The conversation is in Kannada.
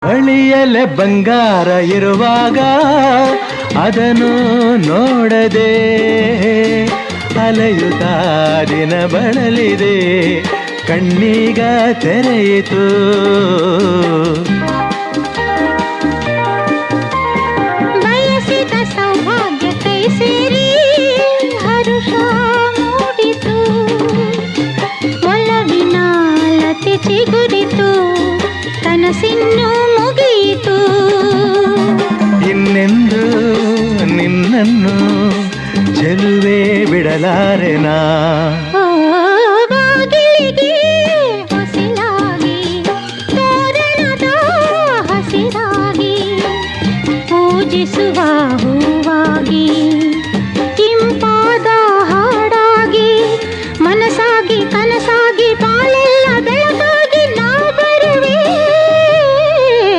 ಬಳಿಯಲೆ ಬಂಗಾರ ಇರುವಾಗ ಅದನ್ನು ನೋಡದೆ ಅಲೆಯುತ್ತಾ ದಿನ ಬಳಲಿದೆ, ಕಣ್ಣೀಗ ತೆರೆಯಿತು. ಬಯಸಿದ ಸೌಭಾಗ್ಯ ಕೈ ಸೇರಿ ಹರುಷ ಮೂಡಿತು, ಒಲವಿನ ಲತೆ ಚಿಗುರಿತು, ಕನಸಿನ್ನು ಮುಗಿಯಿತು. ಇನ್ನೆಂದು ನಿನ್ನನ್ನು ಚೆಲುವೆ ಬಿಡಲಾರೆನಾ.